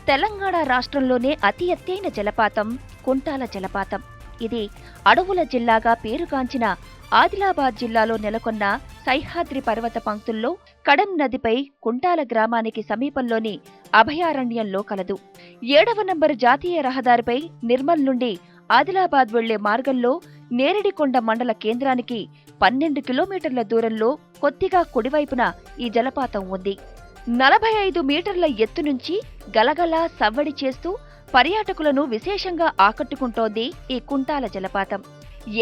తెలంగాణ రాష్ట్రంలోనే అతి ఎత్తైన జలపాతం కుంటాల జలపాతం. ఇది అడవుల జిల్లాగా పేరుగాంచిన ఆదిలాబాద్ జిల్లాలో నెలకొన్న సహ్యాద్రి పర్వత పంక్తుల్లో కడెం నదిపై కుంటాల గ్రామానికి సమీపంలోని అభయారణ్యంలో కలదు. 7వ నంబరు జాతీయ రహదారిపై నిర్మల్ నుండి ఆదిలాబాద్ వెళ్లే మార్గంలో నేరడికొండ మండల కేంద్రానికి 12 కిలోమీటర్ల దూరంలో కొద్దిగా కుడివైపున ఈ జలపాతం ఉంది. 45 మీటర్ల ఎత్తు నుంచి గలగలా సవ్వడి చేస్తూ పర్యాటకులను విశేషంగా ఆకట్టుకుంటోంది ఈ కుంటాల జలపాతం.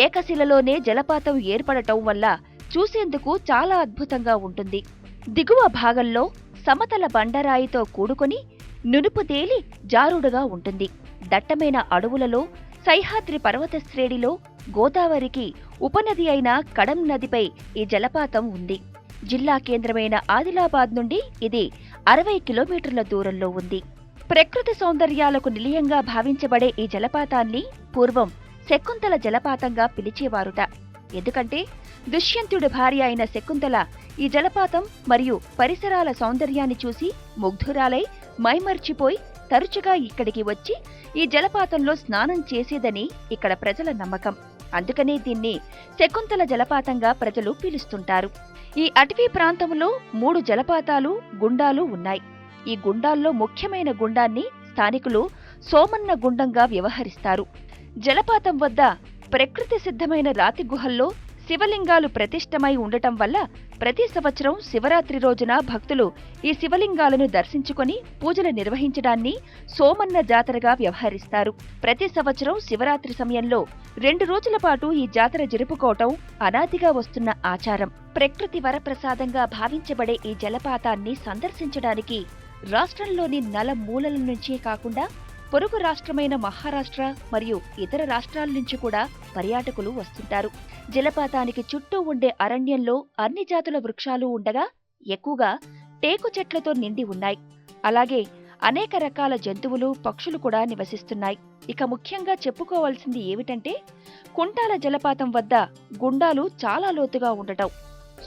ఏకశిలలోనే జలపాతం ఏర్పడటం వల్ల చూసేందుకు చాలా అద్భుతంగా ఉంటుంది. దిగువ భాగంలో సమతల బండరాయితో కూడుకొని నునుపు తేలి జారుడుగా ఉంటుంది. దట్టమైన అడవులలో సహ్యాద్రి పర్వత శ్రేణిలో గోదావరికి ఉపనది అయిన కడెం నదిపై ఈ జలపాతం ఉంది. జిల్లా కేంద్రమైన ఆదిలాబాద్ నుండి ఇది 60 కిలోమీటర్ల దూరంలో ఉంది. ప్రకృతి సౌందర్యాలకు నిలయంగా భావించబడే ఈ జలపాతాన్ని పూర్వం శకుంతల జలపాతంగా పిలిచేవారుట. ఎందుకంటే దుష్యంతుడి భార్య అయిన శకుంతల ఈ జలపాతం మరియు పరిసరాల సౌందర్యాన్ని చూసి ముగ్ధురాలై మైమర్చిపోయి తరచుగా ఇక్కడికి వచ్చి ఈ జలపాతంలో స్నానం చేసేదని ఇక్కడ ప్రజల నమ్మకం. అందుకనే దీన్ని శకుంతల జలపాతంగా ప్రజలు పిలుస్తుంటారు. ఈ అటవీ ప్రాంతంలో 3 జలపాతాలు, గుండాలు ఉన్నాయి. ఈ గుండాల్లో ముఖ్యమైన గుండాన్ని స్థానికులు సోమన్న గుండంగా వ్యవహరిస్తారు. జలపాతం వద్ద ప్రకృతి సిద్ధమైన రాతి గుహల్లో శివలింగాలు ప్రతిష్టమై ఉండటం వల్ల ప్రతి సంవత్సరం శివరాత్రి రోజున భక్తులు ఈ శివలింగాలను దర్శించుకొని పూజలు నిర్వహించడాన్ని సోమన్న జాతరగా వ్యవహరిస్తారు. ప్రతి సంవత్సరం శివరాత్రి సమయంలో 2 రోజుల పాటు ఈ జాతర జరుపుకోవటం అనాదిగా వస్తున్న ఆచారం. ప్రకృతి వరప్రసాదంగా భావించబడే ఈ జలపాతాన్ని సందర్శించడానికి రాష్ట్రంలోని నలుమూలల నుంచే కాకుండా పొరుగు రాష్ట్రమైన మహారాష్ట్ర మరియు ఇతర రాష్ట్రాల నుంచి కూడా పర్యాటకులు వస్తుంటారు. జలపాతానికి చుట్టూ ఉండే అరణ్యంలో అన్ని జాతుల వృక్షాలు ఉండగా ఎక్కువగా టేకు చెట్లతో నిండి ఉన్నాయి. అలాగే అనేక రకాల జంతువులు, పక్షులు కూడా నివసిస్తున్నాయి. ఇక ముఖ్యంగా చెప్పుకోవాల్సింది ఏమిటంటే కుంటాల జలపాతం వద్ద గుండాలు చాలా లోతుగా ఉండటం,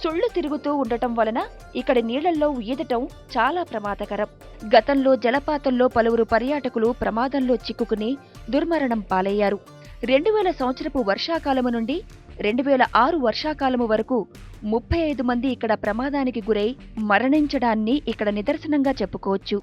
సుళ్లు తిరుగుతూ ఉండటం వలన ఇక్కడి నీళ్లలో ఈదటం చాలా ప్రమాదకరం. గతంలో జలపాతంలో పలువురు పర్యాటకులు ప్రమాదంలో చిక్కుకుని దుర్మరణం పాలయ్యారు. 2000 సంవత్సరపు వర్షాకాలము నుండి 2006 వర్షాకాలము వరకు 35 మంది ఇక్కడ ప్రమాదానికి గురై మరణించడాన్ని ఇక్కడ నిదర్శనంగా చెప్పుకోవచ్చు.